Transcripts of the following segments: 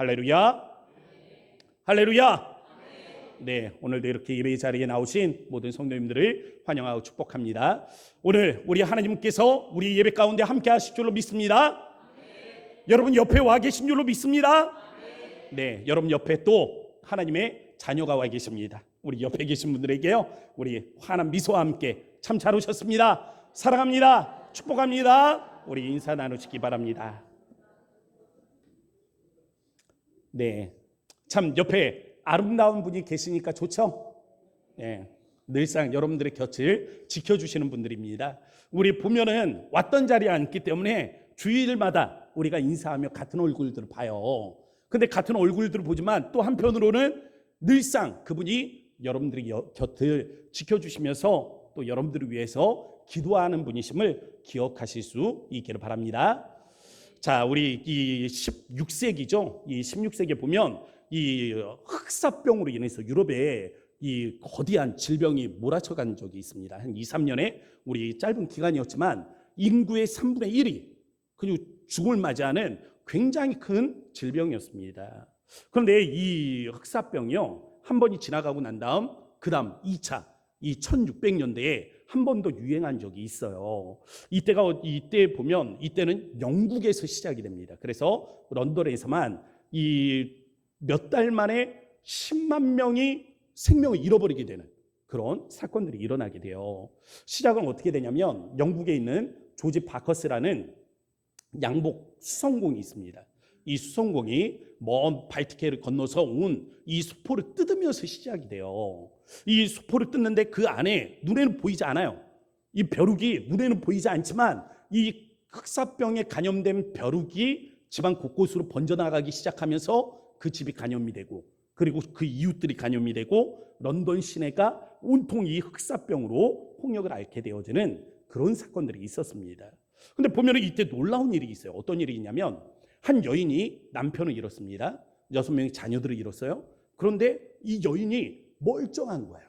할렐루야. 할렐루야. 네, 오늘도 이렇게 예배 자리에 나오신 모든 성도님들을 환영하고 축복합니다. 오늘 우리 하나님께서 우리 예배 가운데 함께 하실 줄로 믿습니다. 여러분 옆에 와 계신 줄로 믿습니다. 네, 여러분 옆에 또 하나님의 자녀가 와 계십니다. 우리 옆에 계신 분들에게요, 우리 환한 미소와 함께 참 잘 오셨습니다, 사랑합니다, 축복합니다, 우리 인사 나누시기 바랍니다. 네, 참 옆에 아름다운 분이 계시니까 좋죠? 네, 늘상 여러분들의 곁을 지켜주시는 분들입니다. 우리 보면은 왔던 자리에 앉기 때문에 주일마다 우리가 인사하며 같은 얼굴들을 봐요. 근데 같은 얼굴들을 보지만 또 한편으로는 늘상 그분이 여러분들의 곁을 지켜주시면서 또 여러분들을 위해서 기도하는 분이심을 기억하실 수 있기를 바랍니다. 자, 우리 이 16세기죠. 이 16세기에 보면 이 흑사병으로 인해서 유럽에 이 거대한 질병이 몰아쳐간 적이 있습니다. 한 2, 3년에 우리 짧은 기간이었지만 인구의 3분의 1이 그리고 죽음을 맞이하는 굉장히 큰 질병이었습니다. 그런데 이 흑사병이요, 한 번이 지나가고 난 다음 그 다음 2차 이 1600년대에 한 번 더 유행한 적이 있어요. 이때 보면 이때는 영국에서 시작이 됩니다. 그래서 런던에서만 이 몇 달 만에 10만 명이 생명을 잃어버리게 되는 그런 사건들이 일어나게 돼요. 시작은 어떻게 되냐면 영국에 있는 조지 바커스라는 양복 수성공이 있습니다. 이 수성공이 먼 발트해를 건너서 온 이 수포를 뜯으면서 시작이 돼요. 이 수포를 뜯는데 그 안에 눈에는 보이지 않아요. 이 벼룩이 눈에는 보이지 않지만 이 흑사병에 감염된 벼룩이 집안 곳곳으로 번져나가기 시작하면서 그 집이 감염이 되고 그리고 그 이웃들이 감염이 되고 런던 시내가 온통 이 흑사병으로 홍역을 앓게 되어지는 그런 사건들이 있었습니다. 근데 보면 이때 놀라운 일이 있어요. 어떤 일이 있냐면 한 여인이 남편을 잃었습니다. 6명의 자녀들을 잃었어요. 그런데 이 여인이 멀쩡한 거예요.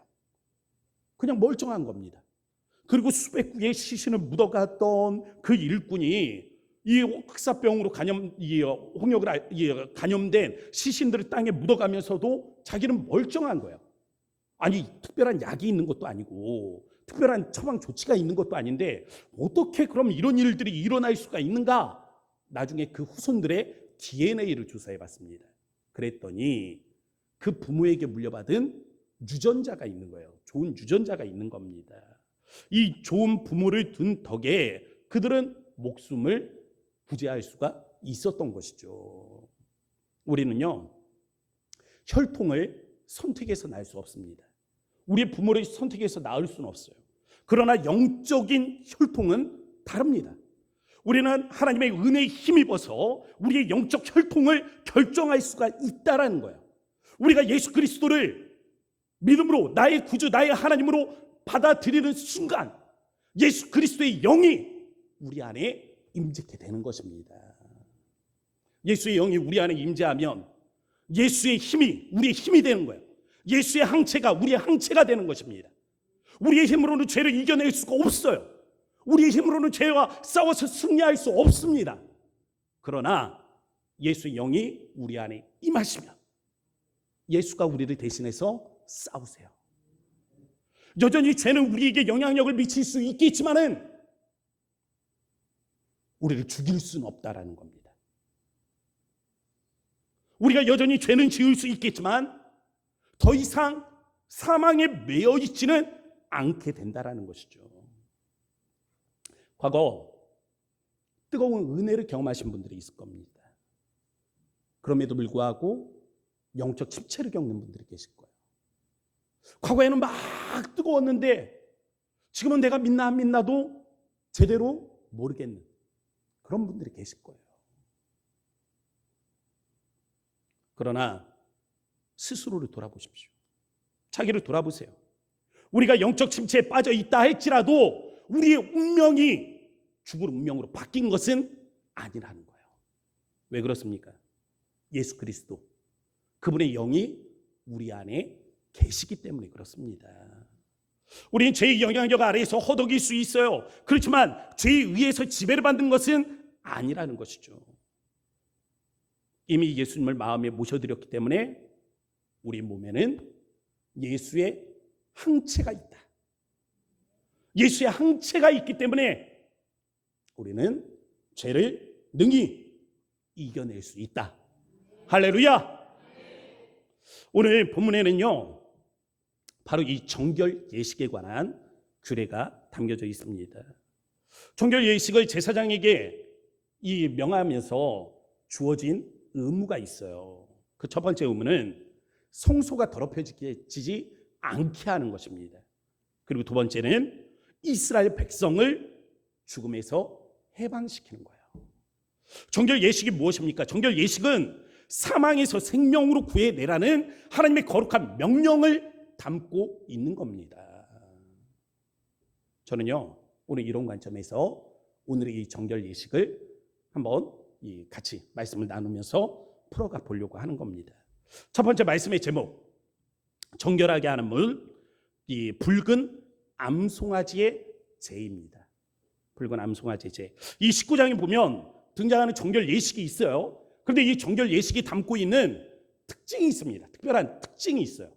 그냥 멀쩡한 겁니다. 그리고 수백 구의 시신을 묻어갔던 그 일꾼이 이 흑사병으로 홍역을 감염된 시신들을 땅에 묻어가면서도 자기는 멀쩡한 거예요. 아니, 특별한 약이 있는 것도 아니고 특별한 처방 조치가 있는 것도 아닌데 어떻게 그럼 이런 일들이 일어날 수가 있는가? 나중에 그 후손들의 DNA를 조사해 봤습니다. 그랬더니 그 부모에게 물려받은 유전자가 있는 거예요. 좋은 유전자가 있는 겁니다. 이 좋은 부모를 둔 덕에 그들은 목숨을 구제할 수가 있었던 것이죠. 우리는요, 혈통을 선택해서 낳을 수 없습니다. 우리의 부모를 선택해서 낳을 수는 없어요. 그러나 영적인 혈통은 다릅니다. 우리는 하나님의 은혜에 힘입어서 우리의 영적 혈통을 결정할 수가 있다라는 거예요. 우리가 예수 그리스도를 믿음으로 나의 구주, 나의 하나님으로 받아들이는 순간 예수 그리스도의 영이 우리 안에 임재케 되는 것입니다. 예수의 영이 우리 안에 임재하면 예수의 힘이 우리의 힘이 되는 거예요. 예수의 항체가 우리의 항체가 되는 것입니다. 우리의 힘으로는 죄를 이겨낼 수가 없어요. 우리의 힘으로는 죄와 싸워서 승리할 수 없습니다. 그러나 예수의 영이 우리 안에 임하시면 예수가 우리를 대신해서 싸우세요. 여전히 죄는 우리에게 영향력을 미칠 수 있겠지만은 우리를 죽일 수는 없다라는 겁니다. 우리가 여전히 죄는 지을 수 있겠지만 더 이상 사망에 매여 있지는 않게 된다라는 것이죠. 과거 뜨거운 은혜를 경험하신 분들이 있을 겁니다. 그럼에도 불구하고 영적 침체를 겪는 분들이 계실 거예요. 과거에는 막 뜨거웠는데 지금은 내가 믿나 안 믿나도 제대로 모르겠는 그런 분들이 계실 거예요. 그러나 스스로를 돌아보십시오. 자기를 돌아보세요. 우리가 영적 침체에 빠져 있다 할지라도 우리의 운명이 죽을 운명으로 바뀐 것은 아니라는 거예요. 왜 그렇습니까? 예수 그리스도 그분의 영이 우리 안에 계시기 때문에 그렇습니다. 우리는 죄의 영향력 아래에서 허덕일 수 있어요. 그렇지만 죄에 의해서 지배를 받는 것은 아니라는 것이죠. 이미 예수님을 마음에 모셔드렸기 때문에 우리 몸에는 예수의 항체가 있다. 예수의 항체가 있기 때문에 우리는 죄를 능히 이겨낼 수 있다. 할렐루야. 오늘 본문에는요, 바로 이 정결 예식에 관한 규례가 담겨져 있습니다. 정결 예식을 제사장에게 이 명하면서 주어진 의무가 있어요. 그 첫 번째 의무는 성소가 더럽혀지지 않게 하는 것입니다. 그리고 두 번째는 이스라엘 백성을 죽음에서 해방시키는 거예요. 정결 예식이 무엇입니까? 정결 예식은 사망에서 생명으로 구해내라는 하나님의 거룩한 명령을 담고 있는 겁니다. 저는요, 오늘 이런 관점에서 오늘의 이 정결 예식을 한번 같이 말씀을 나누면서 풀어가 보려고 하는 겁니다. 첫 번째 말씀의 제목, 정결하게 하는 물, 이 붉은 암송아지의 제입니다. 붉은 암송아지의 제. 이 19장에 보면 등장하는 정결 예식이 있어요. 그런데 이 정결 예식이 담고 있는 특징이 있습니다. 특별한 특징이 있어요.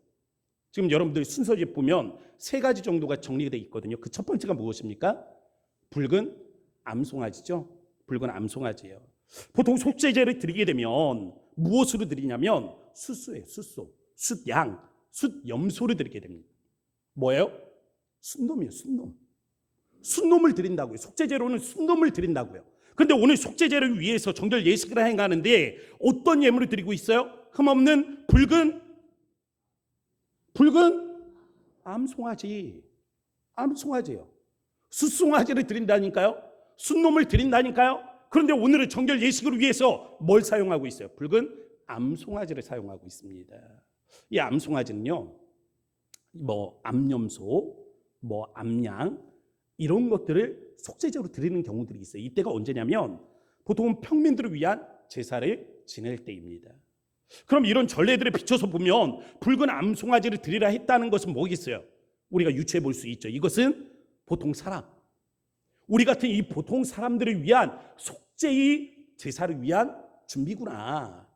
지금 여러분들 순서집 보면 세 가지 정도가 정리되어 있거든요. 그 첫 번째가 무엇입니까? 붉은 암송아지죠. 붉은 암송아지예요. 보통 속죄제를 드리게 되면 무엇으로 드리냐면 숫소예요. 숫소, 숫양, 숫염소를 드리게 됩니다. 뭐예요? 순놈이에요. 순놈. 순놈을 드린다고요. 속죄제로는 순놈을 드린다고요. 그런데 오늘 속죄제를 위해서 정결 예식을 행하는데 어떤 예물을 드리고 있어요? 흠없는 붉은 암송아지. 암송아지예요. 숫송아지를 드린다니까요. 순놈을 드린다니까요. 그런데 오늘은 정결 예식을 위해서 뭘 사용하고 있어요? 붉은 암송아지를 사용하고 있습니다. 이 암송아지는요, 암염소, 암양 이런 것들을 속죄제로 드리는 경우들이 있어요. 이때가 언제냐면 보통은 평민들을 위한 제사를 지낼 때입니다. 그럼 이런 전례들에 비춰서 보면 붉은 암송아지를 드리라 했다는 것은 뭐겠어요? 우리가 유추해 볼 수 있죠. 이것은 보통 사람, 우리 같은 이 보통 사람들을 위한 속죄의 제사를 위한 준비구나.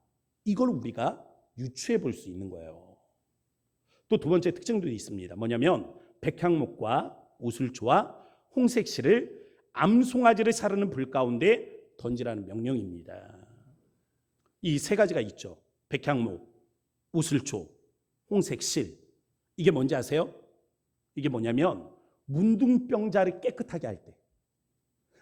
이걸 우리가 유추해 볼 수 있는 거예요. 또 두 번째 특징도 있습니다. 뭐냐면 백향목과 우슬초와 홍색실을 암송아지를 사르는 불 가운데 던지라는 명령입니다. 이 세 가지가 있죠. 백향목, 우슬초, 홍색실. 이게 뭔지 아세요? 이게 뭐냐면 문둥병자를 깨끗하게 할 때,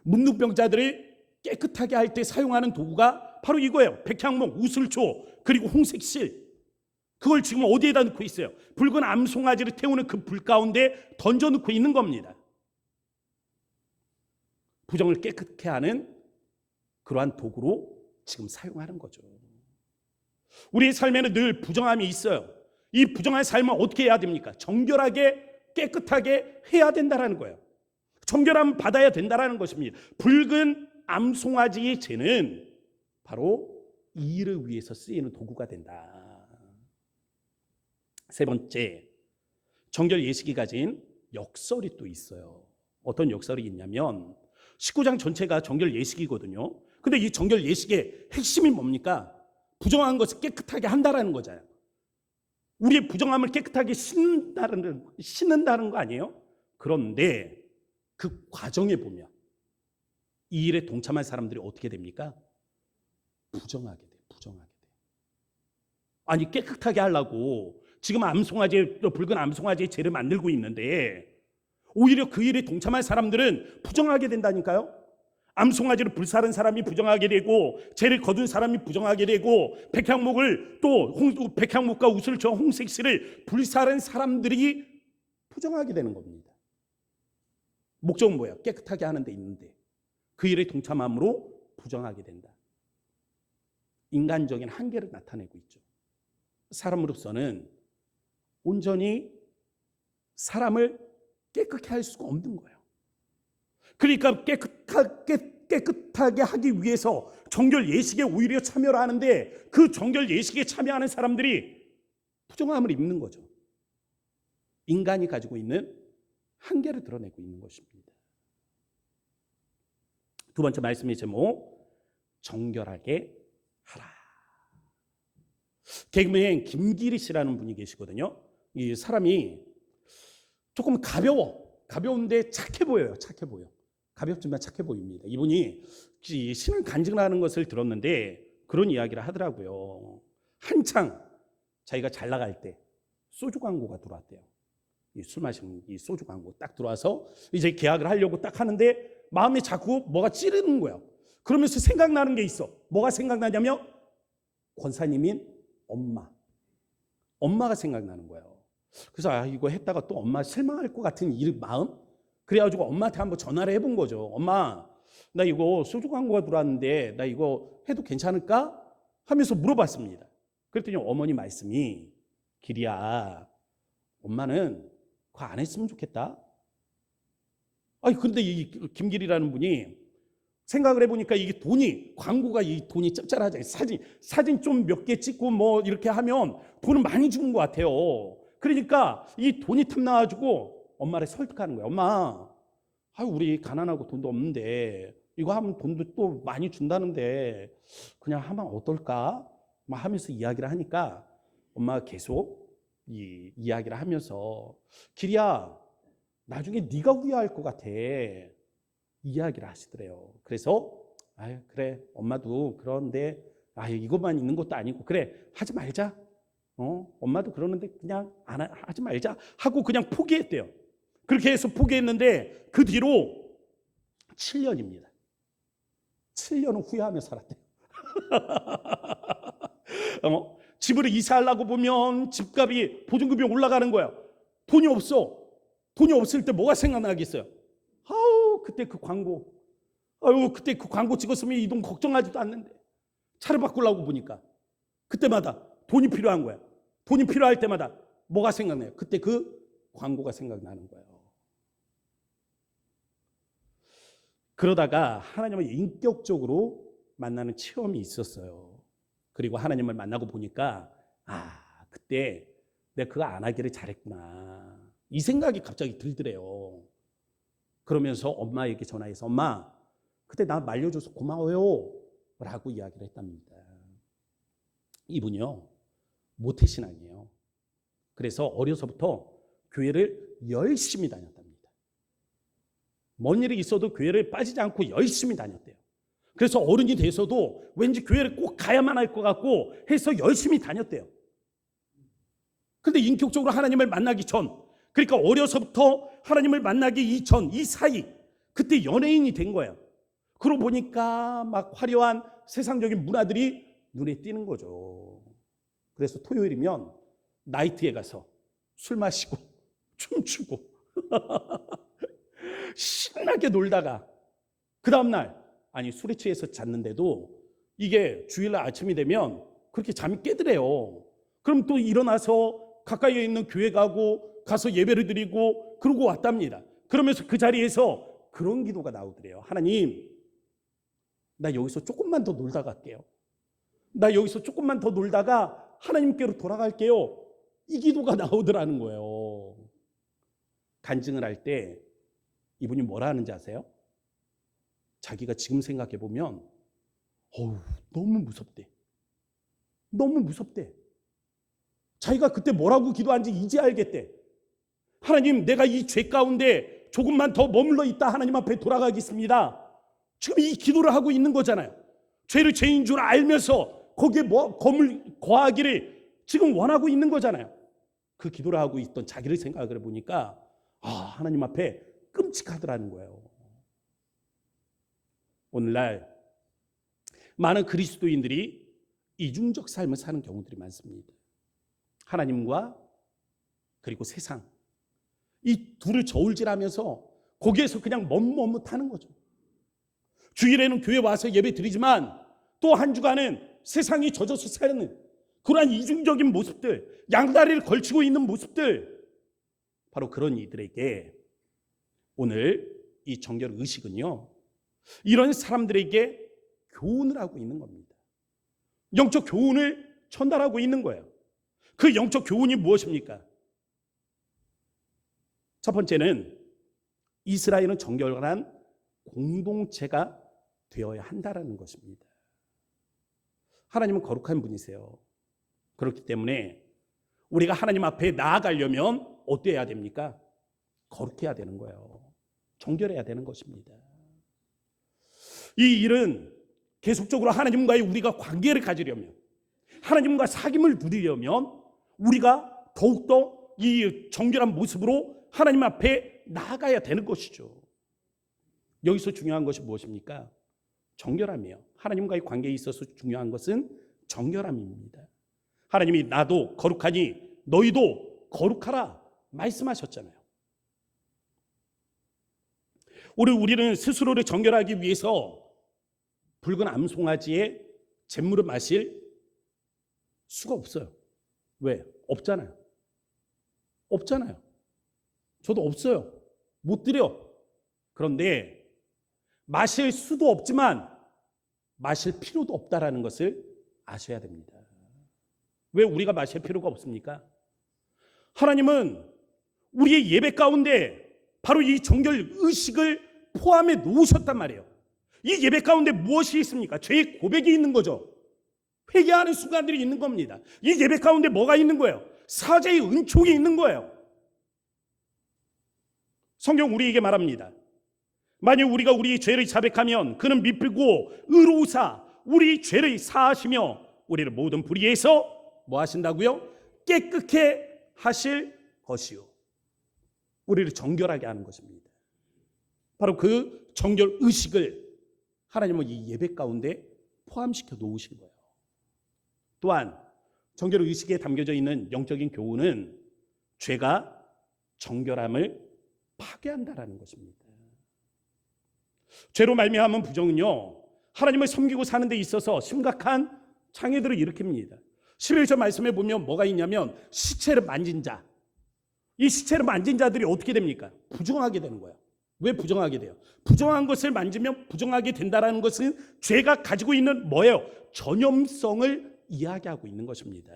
문둥병자들을 깨끗하게 할 때 사용하는 도구가 바로 이거예요. 백향목, 우슬초, 그리고 홍색실. 그걸 지금 어디에다 넣고 있어요? 붉은 암송아지를 태우는 그 불 가운데 던져 놓고 있는 겁니다. 부정을 깨끗게 하는 그러한 도구로 지금 사용하는 거죠. 우리의 삶에는 늘 부정함이 있어요. 이 부정한 삶을 어떻게 해야 됩니까? 정결하게 깨끗하게 해야 된다는 거예요. 정결함을 받아야 된다는 것입니다. 붉은 암송아지의 죄는 바로 이 일을 위해서 쓰이는 도구가 된다. 세 번째, 정결 예식이 가진 역설이 또 있어요. 어떤 역설이 있냐면 19장 전체가 정결 예식이거든요. 근데 이 정결 예식의 핵심이 뭡니까? 부정한 것을 깨끗하게 한다라는 거잖아요. 우리의 부정함을 깨끗하게 씻는다는 거 아니에요? 그런데 그 과정에 보면 이 일에 동참할 사람들이 어떻게 됩니까? 부정하게 돼. 아니, 깨끗하게 하려고 지금 암송아지, 붉은 암송아지의 죄를 만들고 있는데 오히려 그 일에 동참할 사람들은 부정하게 된다니까요. 암송아지를 불사른 사람이 부정하게 되고 죄를 거둔 사람이 부정하게 되고 백향목을 또 백향목과 우슬초 홍색실을 불사른 사람들이 부정하게 되는 겁니다. 목적은 뭐예요? 깨끗하게 하는 데 있는데 그 일에 동참함으로 부정하게 된다. 인간적인 한계를 나타내고 있죠. 사람으로서는 온전히 사람을 깨끗게 할 수가 없는 거예요. 그러니까 깨끗하게 하기 위해서 정결 예식에 오히려 참여를 하는데 그 정결 예식에 참여하는 사람들이 부정함을 입는 거죠. 인간이 가지고 있는 한계를 드러내고 있는 것입니다. 두 번째 말씀의 제목, 정결하게 하라. 개그맨 김기리 씨라는 분이 계시거든요. 이 사람이 조금 가벼운데 착해 보여요. 착해 보여. 가볍지만 착해 보입니다. 이분이 신을 간증하는 것을 들었는데 그런 이야기를 하더라고요. 한창 자기가 잘 나갈 때 소주 광고가 들어왔대요. 술 마시는 이 소주 광고 딱 들어와서 이제 계약을 하려고 딱 하는데 마음에 자꾸 뭐가 찌르는 거예요. 그러면서 생각나는 게 있어. 뭐가 생각나냐면 권사님인 엄마가 생각나는 거예요. 그래서 이거 했다가 또 엄마 실망할 것 같은 이 마음. 그래가지고 엄마한테 한번 전화를 해본 거죠. 엄마, 나 이거 소주 광고가 들어왔는데 나 이거 해도 괜찮을까? 하면서 물어봤습니다. 그랬더니 어머니 말씀이, 기리야, 엄마는 그거 안 했으면 좋겠다. 아니 근데 이 김길이라는 분이 생각을 해보니까 이게 광고가 이 돈이 짭짤하잖아요. 사진 좀 몇 개 찍고 뭐 이렇게 하면 돈을 많이 주는 것 같아요. 그러니까 이 돈이 탐나가지고 엄마를 설득하는 거예요. 엄마, 우리 가난하고 돈도 없는데 이거 하면 돈도 또 많이 준다는데 그냥 하면 어떨까? 막 하면서 이야기를 하니까 엄마가 계속 이 이야기를 하면서, 기리야, 나중에 네가 후회할 것 같아, 이야기를 하시더래요. 그래서 그래, 엄마도 그런데 이것만 있는 것도 아니고 그래, 하지 말자. 엄마도 그러는데 그냥 하지 말자 하고 그냥 포기했대요. 그렇게 해서 포기했는데 그 뒤로 7년입니다. 7년은 후회하며 살았대요. 집을 이사하려고 보면 집값이, 보증금이 올라가는 거야. 돈이 없어. 돈이 없을 때 뭐가 생각나겠어요? 그때 그 광고. 그때 그 광고 찍었으면 이 돈 걱정하지도 않는데. 차를 바꾸려고 보니까 그때마다 돈이 필요한 거야. 돈이 필요할 때마다 뭐가 생각나요? 그때 그 광고가 생각나는 거예요. 그러다가 하나님을 인격적으로 만나는 체험이 있었어요. 그리고 하나님을 만나고 보니까 그때 내가 그거 안 하기를 잘했구나, 이 생각이 갑자기 들더래요. 그러면서 엄마에게 전화해서, 엄마, 그때 나 말려줘서 고마워요 라고 이야기를 했답니다. 이분이요, 모태신앙이에요. 그래서 어려서부터 교회를 열심히 다녔답니다. 먼 일이 있어도 교회를 빠지지 않고 열심히 다녔대요. 그래서 어른이 돼서도 왠지 교회를 꼭 가야만 할 것 같고 해서 열심히 다녔대요. 그런데 인격적으로 하나님을 만나기 전, 그러니까 어려서부터 하나님을 만나기 이전, 이 사이, 그때 연예인이 된 거예요. 그러고 보니까 막 화려한 세상적인 문화들이 눈에 띄는 거죠. 그래서 토요일이면 나이트에 가서 술 마시고 춤추고 신나게 놀다가 그 다음날, 술에 취해서 잤는데도 이게 주일날 아침이 되면 그렇게 잠이 깨더래요. 그럼 또 일어나서 가까이에 있는 교회 가서 예배를 드리고 그러고 왔답니다. 그러면서 그 자리에서 그런 기도가 나오더래요. 하나님, 나 여기서 조금만 더 놀다 갈게요. 나 여기서 조금만 더 놀다가 하나님께로 돌아갈게요. 이 기도가 나오더라는 거예요. 간증을 할 때 이분이 뭐라 하는지 아세요? 자기가 지금 생각해 보면 너무 무섭대. 너무 무섭대. 자기가 그때 뭐라고 기도한지 이제 알겠대. 하나님, 내가 이 죄 가운데 조금만 더 머물러 있다 하나님 앞에 돌아가겠습니다. 지금 이 기도를 하고 있는 거잖아요. 죄를 죄인 줄 알면서 거기에 거하기를 지금 원하고 있는 거잖아요. 그 기도를 하고 있던 자기를 생각을 해보니까 하나님 앞에 끔찍하더라는 거예요. 오늘날 많은 그리스도인들이 이중적 삶을 사는 경우들이 많습니다. 하나님과 그리고 세상, 이 둘을 저울질하면서 거기에서 그냥 머뭇머뭇하는 거죠. 주일에는 교회 와서 예배 드리지만 또 한 주간은 세상이 젖어서 사는 그러한 이중적인 모습들, 양다리를 걸치고 있는 모습들, 바로 그런 이들에게 오늘 이 정결 의식은요, 이런 사람들에게 교훈을 하고 있는 겁니다. 영적 교훈을 전달하고 있는 거예요. 그 영적 교훈이 무엇입니까? 첫 번째는 이스라엘은 정결한 공동체가 되어야 한다라는 것입니다. 하나님은 거룩한 분이세요. 그렇기 때문에 우리가 하나님 앞에 나아가려면 어때야 됩니까? 거룩해야 되는 거예요. 정결해야 되는 것입니다. 이 일은 계속적으로 하나님과의 우리가 관계를 가지려면, 하나님과 사귐을 누리려면 우리가 더욱더 이 정결한 모습으로 하나님 앞에 나아가야 되는 것이죠. 여기서 중요한 것이 무엇입니까? 정결함이에요. 하나님과의 관계에 있어서 중요한 것은 정결함입니다. 하나님이 나도 거룩하니 너희도 거룩하라 말씀하셨잖아요. 오늘 우리는 스스로를 정결하기 위해서 붉은 암송아지의 잿물을 마실 수가 없어요. 왜? 없잖아요. 없잖아요. 저도 없어요. 못 드려. 그런데 마실 수도 없지만 마실 필요도 없다라는 것을 아셔야 됩니다. 왜 우리가 마실 필요가 없습니까? 하나님은 우리의 예배 가운데 바로 이 정결 의식을 포함해 놓으셨단 말이에요. 이 예배 가운데 무엇이 있습니까? 죄의 고백이 있는 거죠. 회개하는 순간들이 있는 겁니다. 이 예배 가운데 뭐가 있는 거예요? 사죄의 은총이 있는 거예요. 성경 우리에게 말합니다. 만약 우리가 우리 죄를 자백하면 그는 미쁘고 의로우사 우리 죄를 사하시며 우리를 모든 불의에서 뭐 하신다고요? 깨끗게 하실 것이요. 우리를 정결하게 하는 것입니다. 바로 그 정결 의식을 하나님은 이 예배 가운데 포함시켜 놓으신 거예요. 또한 정결 의식에 담겨져 있는 영적인 교훈은 죄가 정결함을 파괴한다라는 것입니다. 죄로 말미암은 부정은요, 하나님을 섬기고 사는 데 있어서 심각한 장애들을 일으킵니다. 11절 말씀에 보면 뭐가 있냐면 시체를 만진 자, 이 시체를 만진 자들이 어떻게 됩니까? 부정하게 되는 거예요. 왜 부정하게 돼요? 부정한 것을 만지면 부정하게 된다는 것은 죄가 가지고 있는 뭐예요? 전염성을 이야기하고 있는 것입니다.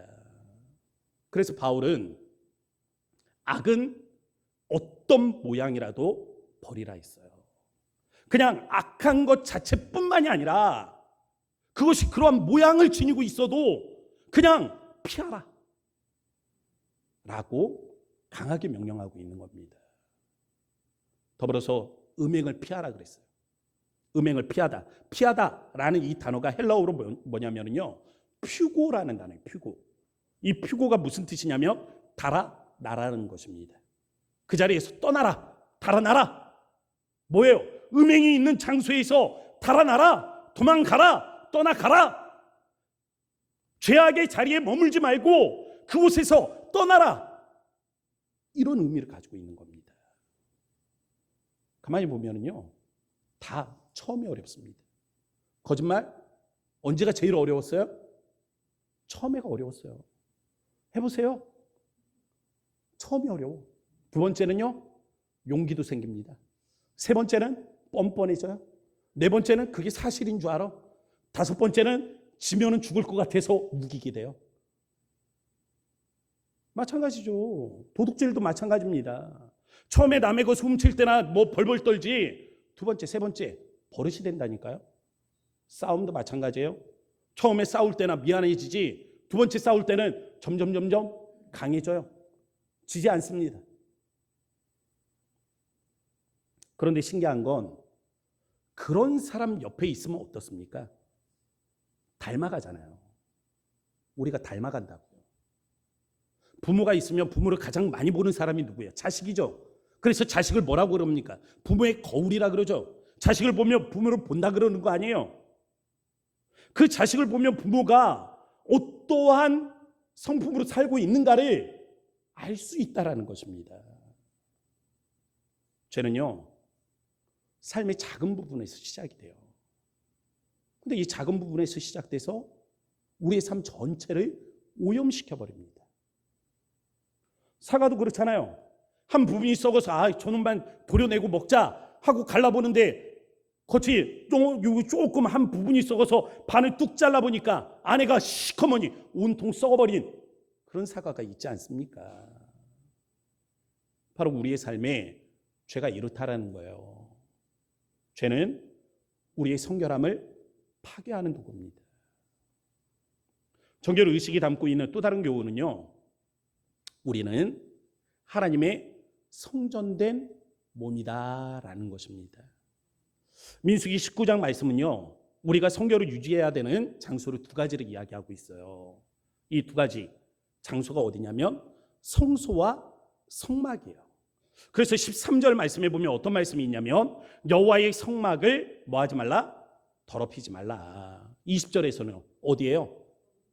그래서 바울은 악은 어떤 모양이라도 버리라 했어요. 그냥 악한 것 자체뿐만이 아니라 그것이 그러한 모양을 지니고 있어도 그냥 피하라 라고 강하게 명령하고 있는 겁니다. 더불어서 음행을 피하라 그랬어요. 음행을 피하다. 피하다라는 이 단어가 헬라어로 뭐냐면요, 퓨고라는 단어예요. 퓨고. 이 퓨고가 무슨 뜻이냐면 달아나라는 것입니다. 그 자리에서 떠나라, 달아나라. 뭐예요? 음행이 있는 장소에서 달아나라, 도망가라, 떠나가라. 죄악의 자리에 머물지 말고 그곳에서 떠나라. 이런 의미를 가지고 있는 겁니다. 가만히 보면은요, 다 처음이 어렵습니다. 거짓말? 언제가 제일 어려웠어요? 처음에가 어려웠어요. 해보세요. 처음이 어려워. 두 번째는요, 용기도 생깁니다. 세 번째는 뻔뻔해져요. 네 번째는 그게 사실인 줄 알아. 다섯 번째는 지면은 죽을 것 같아서 우기게 돼요. 마찬가지죠. 도둑질도 마찬가지입니다. 처음에 남의 것을 훔칠 때나 뭐 벌벌 떨지, 두 번째, 세 번째 버릇이 된다니까요. 싸움도 마찬가지예요. 처음에 싸울 때나 미안해지지, 두 번째 싸울 때는 점점 강해져요. 지지 않습니다. 그런데 신기한 건 그런 사람 옆에 있으면 어떻습니까? 닮아가잖아요. 우리가 닮아간다고요. 부모가 있으면 부모를 가장 많이 보는 사람이 누구예요? 자식이죠. 그래서 자식을 뭐라고 그럽니까? 부모의 거울이라 그러죠. 자식을 보면 부모를 본다 그러는 거 아니에요. 그 자식을 보면 부모가 어떠한 성품으로 살고 있는가를 알 수 있다라는 것입니다. 죄는요, 삶의 작은 부분에서 시작이 돼요. 근데 이 작은 부분에서 시작돼서 우리의 삶 전체를 오염시켜 버립니다. 사과도 그렇잖아요. 한 부분이 썩어서 저놈만 도려내고 먹자 하고 갈라보는데 겉이 조금 한 부분이 썩어서 반을 뚝 잘라보니까 안에가 시커머니 온통 썩어버린 그런 사과가 있지 않습니까? 바로 우리의 삶에 죄가 이렇다라는 거예요. 죄는 우리의 성결함을 파괴하는 도구입니다. 정결 의식이 담고 있는 또 다른 교훈은요, 우리는 하나님의 성전된 몸이다라는 것입니다. 민수기 19장 말씀은요, 우리가 성결을 유지해야 되는 장소를 두 가지를 이야기하고 있어요. 이 두 가지 장소가 어디냐면 성소와 성막이에요. 그래서 13절 말씀에 보면 어떤 말씀이 있냐면 여호와의 성막을 뭐 하지 말라? 더럽히지 말라. 20절에서는 어디예요?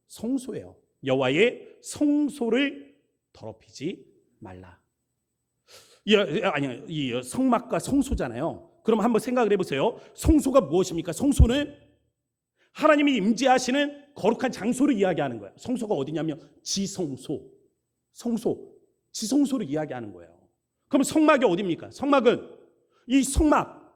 성소예요. 여호와의 성소를 더럽히지 말라. 이 성막과 성소잖아요. 그럼 한번 생각을 해보세요. 성소가 무엇입니까? 성소는 하나님이 임재하시는 거룩한 장소를 이야기하는 거예요. 성소가 어디냐면 지성소, 성소, 지성소를 이야기하는 거예요. 그럼 성막이 어디입니까? 성막은 이 성막,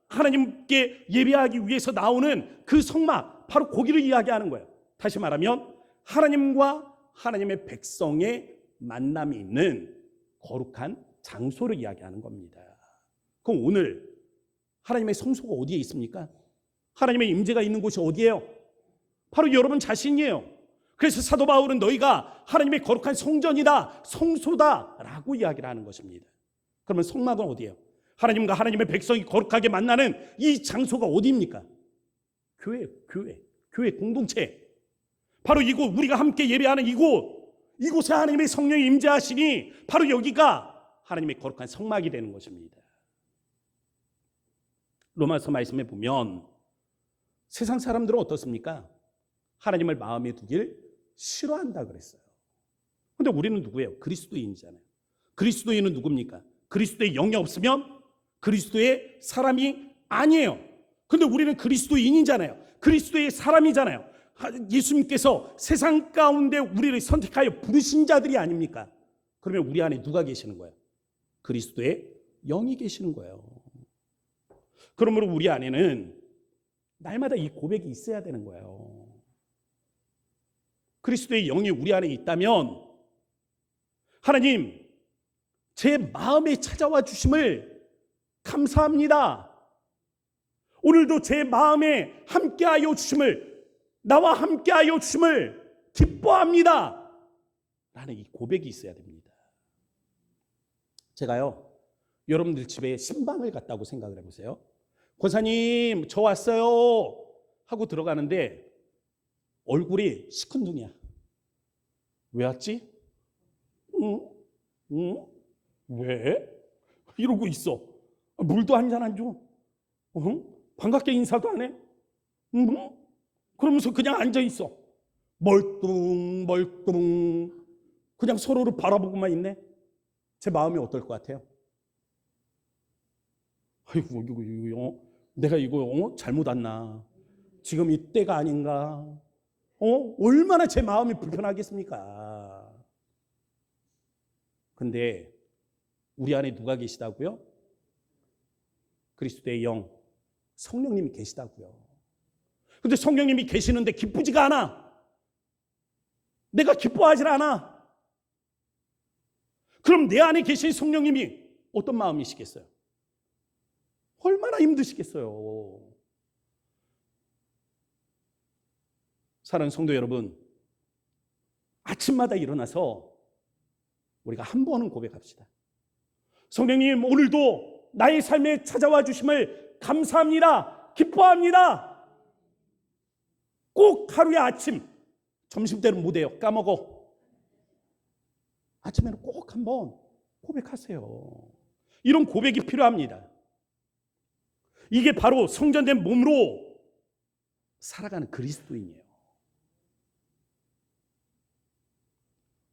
하나님께 예배하기 위해서 나오는 그 성막, 바로 거기를 이야기하는 거예요. 다시 말하면 하나님과 하나님의 백성의 만남이 있는 거룩한 장소를 이야기하는 겁니다. 그럼 오늘 하나님의 성소가 어디에 있습니까? 하나님의 임재가 있는 곳이 어디예요? 바로 여러분 자신이에요. 그래서 사도 바울은 너희가 하나님의 거룩한 성전이다, 성소다라고 이야기를 하는 것입니다. 그러면 성막은 어디예요? 하나님과 하나님의 백성이 거룩하게 만나는 이 장소가 어디입니까? 교회 공동체. 바로 이곳, 우리가 함께 예배하는 이곳에 하나님의 성령이 임재하시니 바로 여기가 하나님의 거룩한 성막이 되는 것입니다. 로마서 말씀에 보면 세상 사람들은 어떻습니까? 하나님을 마음에 두길 싫어한다 그랬어요. 그런데 우리는 누구예요? 그리스도인이잖아요. 그리스도인은 누굽니까? 그리스도의 영이 없으면 그리스도의 사람이 아니에요. 그런데 우리는 그리스도인이잖아요. 그리스도의 사람이잖아요. 예수님께서 세상 가운데 우리를 선택하여 부르신 자들이 아닙니까? 그러면 우리 안에 누가 계시는 거예요? 그리스도의 영이 계시는 거예요. 그러므로 우리 안에는 날마다 이 고백이 있어야 되는 거예요. 그리스도의 영이 우리 안에 있다면 하나님, 제 마음에 찾아와 주심을 감사합니다. 오늘도 제 마음에 함께하여 주심을, 나와 함께하여 주심을 기뻐합니다 라는 이 고백이 있어야 됩니다. 제가요, 여러분들 집에 신방을 갔다고 생각을 해보세요. 권사님, 저 왔어요 하고 들어가는데 얼굴이 시큰둥이야. 왜 왔지? 왜? 이러고 있어. 물도 한잔 안 줘. 반갑게 인사도 안 해. 그러면서 그냥 앉아 있어. 멀뚱멀뚱 그냥 서로를 바라보고만 있네. 제 마음이 어떨 것 같아요? 아이고, 내가 이거 잘못 왔나? 지금 이때가 아닌가? 얼마나 제 마음이 불편하겠습니까? 근데 우리 안에 누가 계시다고요? 그리스도의 영, 성령님이 계시다고요. 근데 성령님이 계시는데 기쁘지가 않아. 내가 기뻐하지 않아. 그럼 내 안에 계신 성령님이 어떤 마음이시겠어요? 얼마나 힘드시겠어요. 사랑하는 성도 여러분, 아침마다 일어나서 우리가 한 번은 고백합시다. 성령님, 오늘도 나의 삶에 찾아와 주심을 감사합니다. 기뻐합니다. 꼭 하루의 아침, 점심 때는 못해요. 까먹어. 아침에는 꼭 한번 고백하세요. 이런 고백이 필요합니다. 이게 바로 성전된 몸으로 살아가는 그리스도인이에요.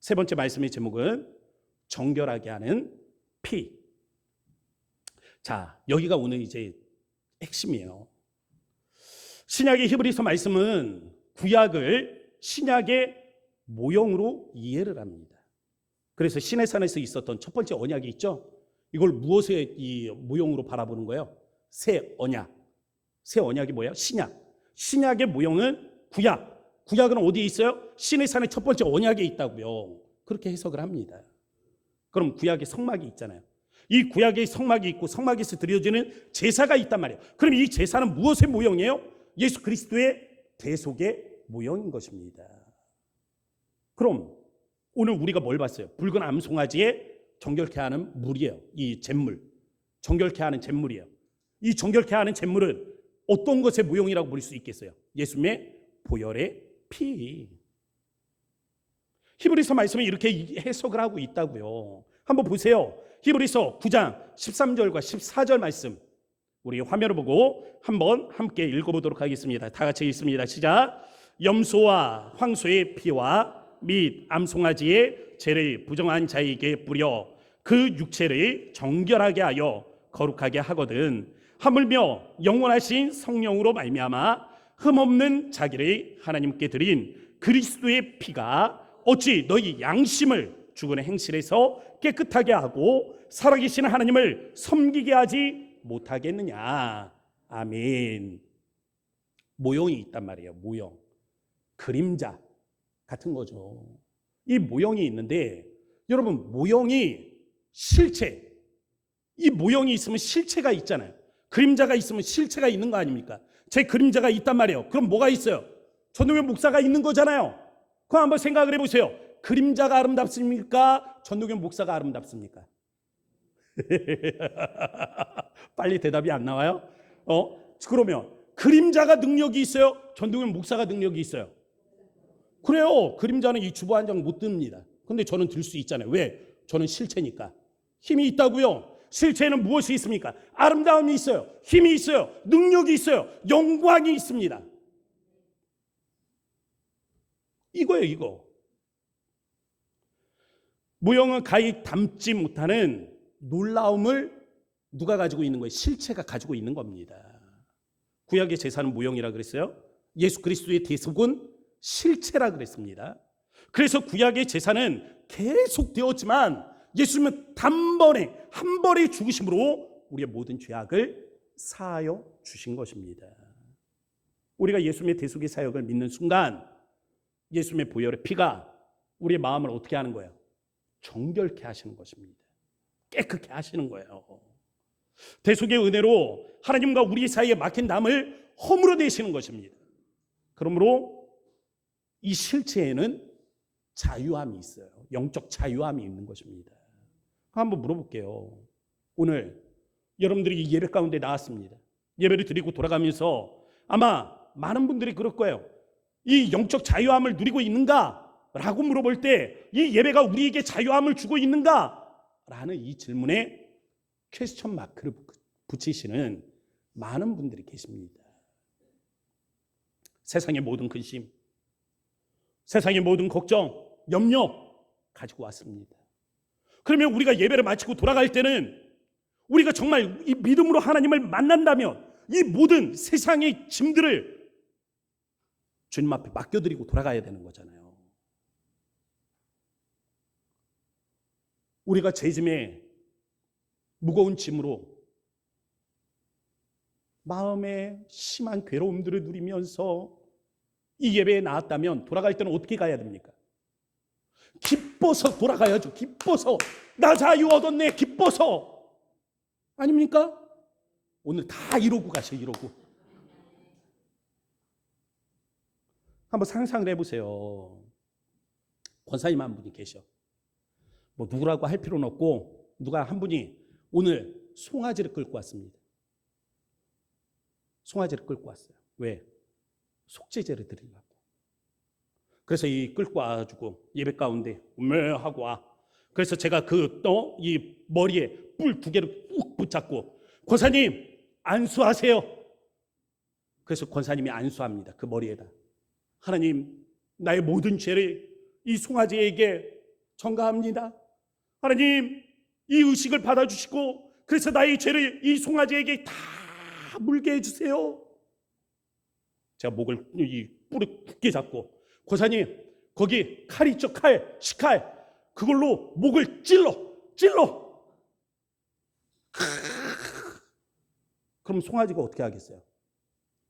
세 번째 말씀의 제목은 정결하게 하는 피. 자, 여기가 오늘 이제 핵심이에요. 신약의 히브리서 말씀은 구약을 신약의 모형으로 이해를 합니다. 그래서 시내산에서 있었던 첫 번째 언약이 있죠. 이걸 무엇의 이 모형으로 바라보는 거예요? 새 언약. 새 언약이 뭐야? 신약. 신약의 모형은 구약. 구약은 어디에 있어요? 시내산의 첫 번째 언약에 있다고요. 그렇게 해석을 합니다. 그럼 구약의 성막이 있잖아요. 이 구약의 성막이 있고 성막에서 드려지는 제사가 있단 말이에요. 그럼 이 제사는 무엇의 모형이에요? 예수 그리스도의 대속의 모형인 것입니다. 그럼 오늘 우리가 뭘 봤어요? 붉은 암송아지에 정결케 하는 물이에요. 이 잿물, 정결케 하는 잿물이에요. 이 정결케 하는 잿물은 어떤 것의 모형이라고 부를 수 있겠어요? 예수님의 보혈의 피. 히브리서 말씀에 이렇게 해석을 하고 있다고요. 한번 보세요. 히브리서 9장 13절과 14절 말씀, 우리 화면을 보고 한번 함께 읽어보도록 하겠습니다. 다 같이 읽습니다. 시작. 염소와 황소의 피와 및 암송아지의 죄를 부정한 자에게 뿌려 그 육체를 정결하게 하여 거룩하게 하거든 하물며 영원하신 성령으로 말미암아 흠없는 자기를 하나님께 드린 그리스도의 피가 어찌 너희 양심을 죽은 행실에서 깨끗하게 하고 살아계신 하나님을 섬기게 하지 못하겠느냐. 아멘. 모형이 있단 말이에요. 모형, 그림자 같은 거죠. 이 모형이 있는데 여러분, 모형이 실체, 이 모형이 있으면 실체가 있잖아요. 그림자가 있으면 실체가 있는 거 아닙니까? 제 그림자가 있단 말이에요. 그럼 뭐가 있어요? 전동현 목사가 있는 거잖아요. 그럼 한번 생각을 해보세요. 그림자가 아름답습니까? 전동현 목사가 아름답습니까? 빨리 대답이 안 나와요? 그러면 그림자가 능력이 있어요? 전동현 목사가 능력이 있어요? 그래요. 그림자는 이 주보 한 장 못 듭니다. 근데 저는 들 수 있잖아요. 왜? 저는 실체니까. 힘이 있다고요. 실체에는 무엇이 있습니까? 아름다움이 있어요. 힘이 있어요. 능력이 있어요. 영광이 있습니다. 이거예요, 이거. 모형은 가히 담지 못하는 놀라움을 누가 가지고 있는 거예요? 실체가 가지고 있는 겁니다. 구약의 제사는 모형이라 그랬어요. 예수 그리스도의 대속은 실체라 그랬습니다. 그래서 구약의 제사는 계속 되었지만 예수님은 단번에 한 번의 죽으심으로 우리의 모든 죄악을 사하여 주신 것입니다. 우리가 예수님의 대속의 사역을 믿는 순간 예수님의 보혈의 피가 우리의 마음을 어떻게 하는 거예요? 정결케 하시는 것입니다. 깨끗게 하시는 거예요. 대속의 은혜로 하나님과 우리 사이에 막힌 담을 허물어내시는 것입니다. 그러므로 이 실체에는 자유함이 있어요. 영적 자유함이 있는 것입니다. 한번 물어볼게요. 오늘 여러분들이 이 예배 가운데 나왔습니다. 예배를 드리고 돌아가면서 아마 많은 분들이 그럴 거예요. 이 영적 자유함을 누리고 있는가? 라고 물어볼 때 이 예배가 우리에게 자유함을 주고 있는가? 라는 이 질문에 퀘스천 마크를 붙이시는 많은 분들이 계십니다. 세상의 모든 근심, 세상의 모든 걱정, 염려 가지고 왔습니다. 그러면 우리가 예배를 마치고 돌아갈 때는 우리가 정말 이 믿음으로 하나님을 만난다면 이 모든 세상의 짐들을 주님 앞에 맡겨드리고 돌아가야 되는 거잖아요. 우리가 죄짐에 무거운 짐으로 마음의 심한 괴로움들을 누리면서 이 예배에 나왔다면 돌아갈 때는 어떻게 가야 됩니까? 기뻐서 돌아가야죠. 기뻐서. 나 자유 얻었네. 기뻐서. 아닙니까? 오늘 다 이러고 가세요. 이러고. 한번 상상을 해보세요. 권사님 한 분이 계셔. 뭐 누구라고 할 필요는 없고 누가 한 분이 오늘 송아지를 끌고 왔습니다. 송아지를 끌고 왔어요. 왜? 속죄제를 드리려고. 그래서 이 끌고 와가지고 예배 가운데 하고 와. 그래서 제가 이 머리에 뿔 2개를 꾹 붙잡고 권사님 안수하세요. 그래서 권사님이 안수합니다. 그 머리에다. 하나님, 나의 모든 죄를 이 송아지에게 전가합니다. 하나님, 이 의식을 받아주시고 그래서 나의 죄를 이 송아지에게 다 물게 해주세요. 제가 목을 이 뿔을 굳게 잡고 권사님, 거기 칼 있죠? 칼, 식칼. 그걸로 목을 찔러. 그럼 송아지가 어떻게 하겠어요?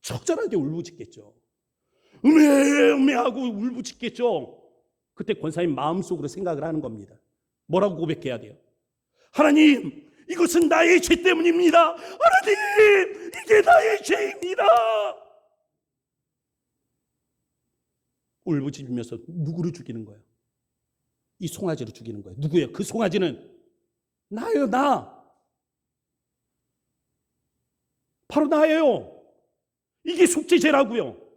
적절하게 울부짖겠죠. 음해하고 울부짖겠죠. 그때 권사님 마음속으로 생각을 하는 겁니다. 뭐라고 고백해야 돼요? 하나님, 이것은 나의 죄 때문입니다. 하나님, 이게 나의 죄입니다. 울부짖으면서 누구를 죽이는 거예요? 이 송아지를 죽이는 거예요. 누구예요? 그 송아지는 나예요, 나. 바로 나예요. 이게 속죄제라고요.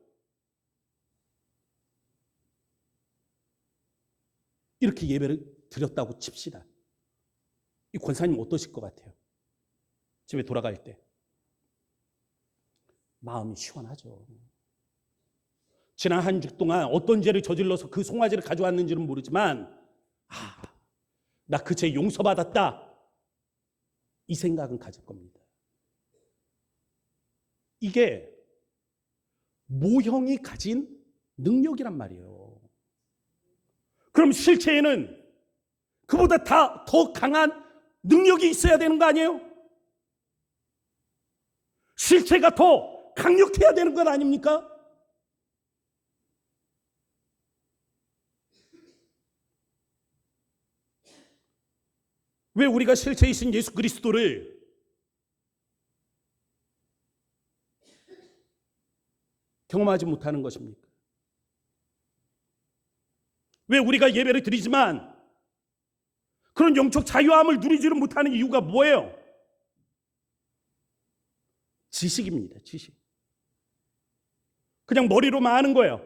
이렇게 예배를 드렸다고 칩시다. 이 권사님 어떠실 것 같아요? 집에 돌아갈 때 마음이 시원하죠. 지난 한 주 동안 어떤 죄를 저질러서 그 송아지를 가져왔는지는 모르지만 나 그 죄 용서받았다, 이 생각은 가질 겁니다. 이게 모형이 가진 능력이란 말이에요. 그럼 실체에는 그보다 더 강한 능력이 있어야 되는 거 아니에요? 실체가 더 강력해야 되는 것 아닙니까? 왜 우리가 실체이신 예수 그리스도를 경험하지 못하는 것입니까? 왜 우리가 예배를 드리지만 그런 영적 자유함을 누리지를 못하는 이유가 뭐예요? 지식입니다. 지식. 그냥 머리로만 아는 거예요.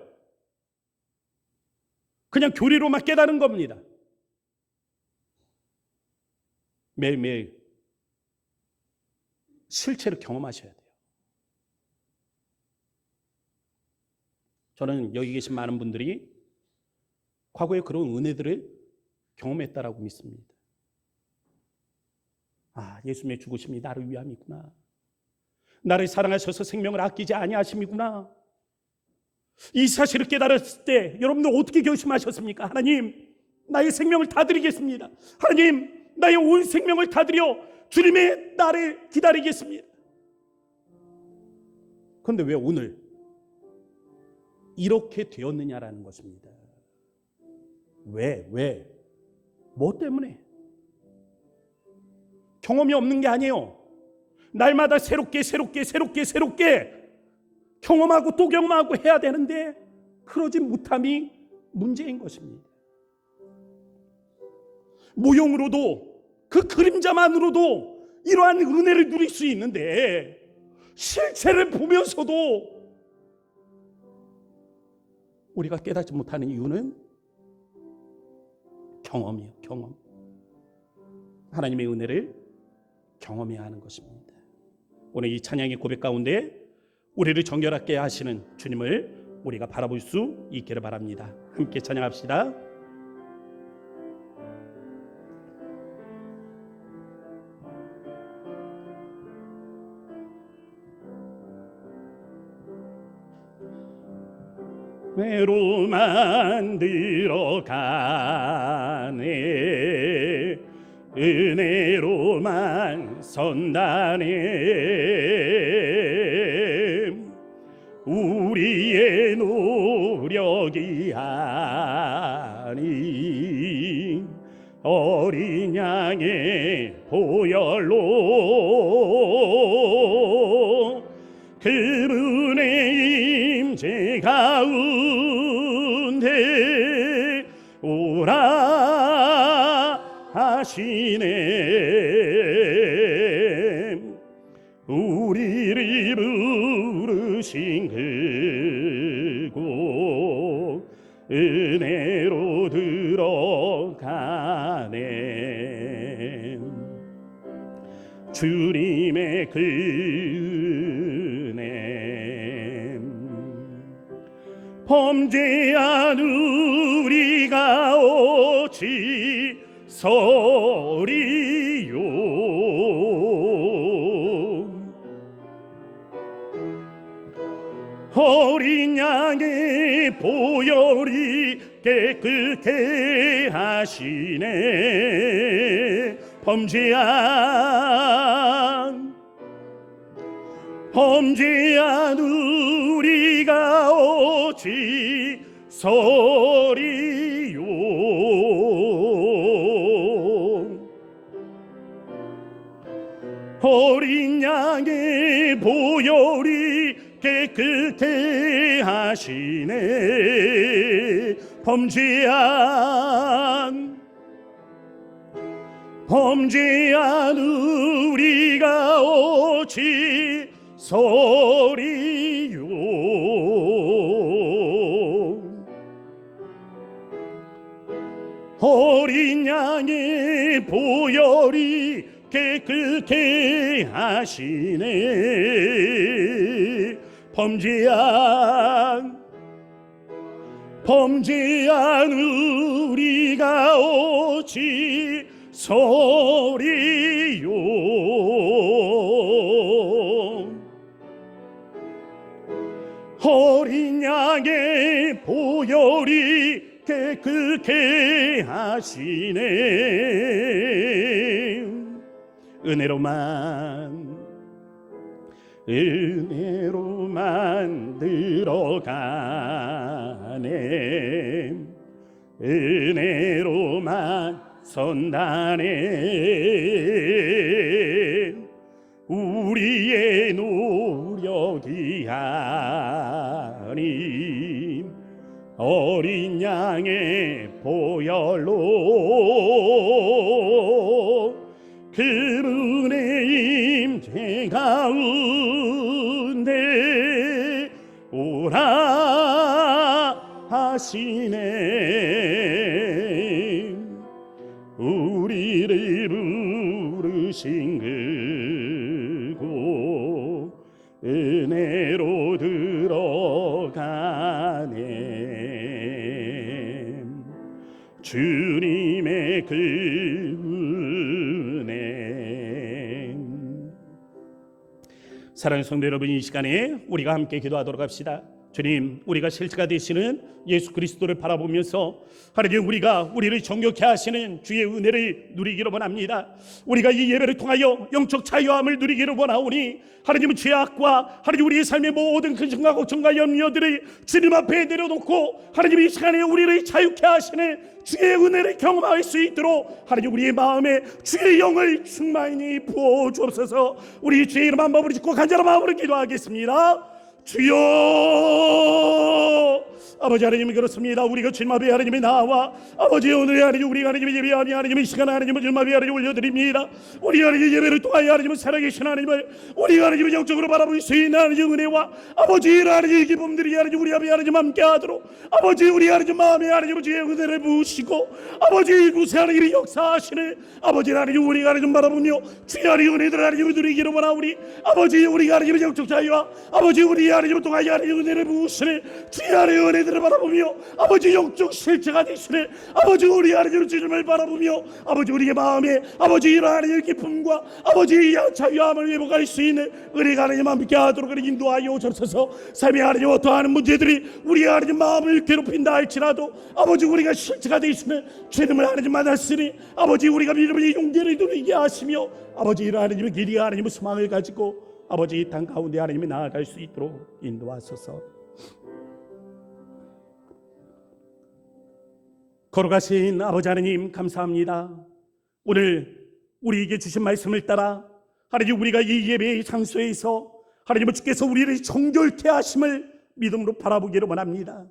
그냥 교리로만 깨달은 겁니다. 매일매일 실체를 경험하셔야 돼요. 저는 여기 계신 많은 분들이 과거에 그런 은혜들을 경험했다라고 믿습니다. 예수님의 죽으심이 나를 위함이구나. 나를 사랑하셔서 생명을 아끼지 아니하심이구나. 이 사실을 깨달았을 때 여러분들 어떻게 결심하셨습니까? 하나님, 나의 생명을 다 드리겠습니다. 하나님, 나의 온 생명을 다 드려 주님의 나를 기다리겠습니다. 그런데 왜 오늘 이렇게 되었느냐라는 것입니다. 왜? 뭐 때문에? 경험이 없는 게 아니에요. 날마다 새롭게 경험하고 또 경험하고 해야 되는데 그러지 못함이 문제인 것입니다. 모형으로도, 그 그림자만으로도 이러한 은혜를 누릴 수 있는데 실체를 보면서도 우리가 깨닫지 못하는 이유는 경험이에요. 경험. 하나님의 은혜를 경험해야 하는 것입니다. 오늘 이 찬양의 고백 가운데 우리를 정결하게 하시는 주님을 우리가 바라볼 수 있기를 바랍니다. 함께 찬양합시다. 은혜로 만들어가네, 은혜로만 선다네. 우리의 노력이 아닌 어린 양의 보혈로 그분의 임재 가운데 오라 하시네. 우리를 부르신 그곳 은혜로 들어가네. 주님의 그 은혜 범죄한 우리가 어찌 서리요. 어린 양의 보혈이 깨끗해 하시네. 범죄한 우리가 어찌 서리요. 어린 양의 보혈이 깨끗해 하시네. 범죄한 우리가 오직 소리요. 어린 양의 보혈이 깨끗게 하시네. 범죄한 우리가 오직 소리요. 어린 양의 보혈이 깨끗게 하시네. 은혜로만 들어가네. 은혜로만 선다네. 우리의 노력이 아닌 어린 양의 보혈로 그 은혜 임재 가운데 오라 하시네. 우리를 부르신 그곳 은혜로 들어가네. 주님의 그 은혜. 사랑하는 성도 여러분, 이 시간에 우리가 함께 기도하도록 합시다. 주님, 우리가 실체가 되시는 예수 그리스도를 바라보면서 하나님, 우리가 우리를 정욕케 하시는 주의 은혜를 누리기를 원합니다. 우리가 이 예배를 통하여 영적 자유함을 누리기를 원하오니 하나님은 죄악과 하나님 우리의 삶의 모든 근심과 걱정과 염려들을 주님 앞에 내려놓고 하나님 이 시간에 우리를 자유케 하시는 주의 은혜를 경험할 수 있도록 하나님 우리의 마음에 주의 영을 충만히 부어 주옵소서. 우리 주의 이름 한 번으로 짓고 간절한 마음으로 기도하겠습니다. 주여, 아버지 하나님, 그렇습니다. 우리가 주님 앞에 하나님이 나와 아버지 오늘의 하나님 우리가 하나님의 예배하니 하나님 이 시간 하나님을 주님 앞에 하나님 올려드립니다. 우리 하나님 예배를 통하여 하나님은 살아계신 하나님을 우리가 하나님을 영적으로 바라볼 수 있는 하나님 은혜와 아버지 하나님의 기쁨들이 하나님 우리 앞에 하나님 함께하도록 아버지 우리 하나님 마음에 하나님 주의 은혜를 부으시고 아버지 이곳에 하나님이 역사하시는 아버지 하나님 우리가 하나님 바라보며 주의 하나님 은혜들 하나님을 누리기를 원하오니 아버지 우리가 하나님의 영적 자유와 아버지 우리 하나님을 통하여 하나님 은혜를 부으시는 주의 하나님 은혜들을 바라보며 아버지 영적 실체가 되시는 아버지 우리 하나님 주님을 바라보며 아버지 우리의 마음에 아버지 이런 하나님의 기쁨과 아버지 이 자유함을 회복할 수 있는 은혜가 하나님 함께 하도록 인도하여 주옵소서. 삶의 하나님 어떠한 문제들이 우리 하나님 마음을 괴롭힌다 할지라도 아버지 우리가 실체가 되시는 주님을 하나님 만났으니 아버지 우리가 믿음의 용기를 누리게 하시며 아버지 이런 하나님의 길이 하나님의 소망을 가지고 아버지 이 땅 가운데 하나님이 나아갈 수 있도록 인도하소서. 걸어가신 아버지 하나님 감사합니다. 오늘 우리에게 주신 말씀을 따라 하나님 우리가 이 예배의 장소에서 하나님 주께서 우리를 정결케 하심을 믿음으로 바라보기를 원합니다.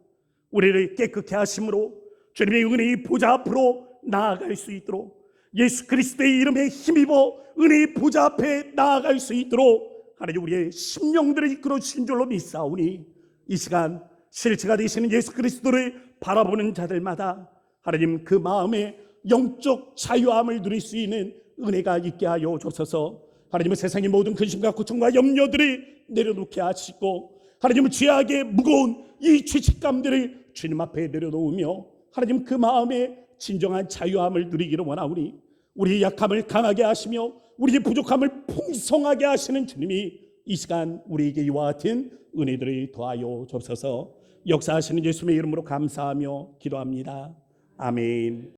우리를 깨끗게 하심으로 주님의 은혜의 보좌 앞으로 나아갈 수 있도록 예수 그리스도의 이름에 힘입어 은혜의 보좌 앞에 나아갈 수 있도록 하나님 우리의 심령들을 이끌어 주신 줄로 믿사오니 이 시간 실체가 되시는 예수 그리스도를 바라보는 자들마다 하나님 그 마음에 영적 자유함을 누릴 수 있는 은혜가 있게 하여 주소서. 하나님은 세상의 모든 근심과 고통과 염려들을 내려놓게 하시고 하나님은 죄악의 무거운 이 죄책감들을 주님 앞에 내려놓으며 하나님 그 마음에 진정한 자유함을 누리기를 원하오니 우리의 약함을 강하게 하시며 우리의 부족함을 풍성하게 하시는 주님이 이 시간 우리에게 이와 같은 은혜들을 더하여 주옵소서. 역사하시는 예수님의 이름으로 감사하며 기도합니다. 아멘.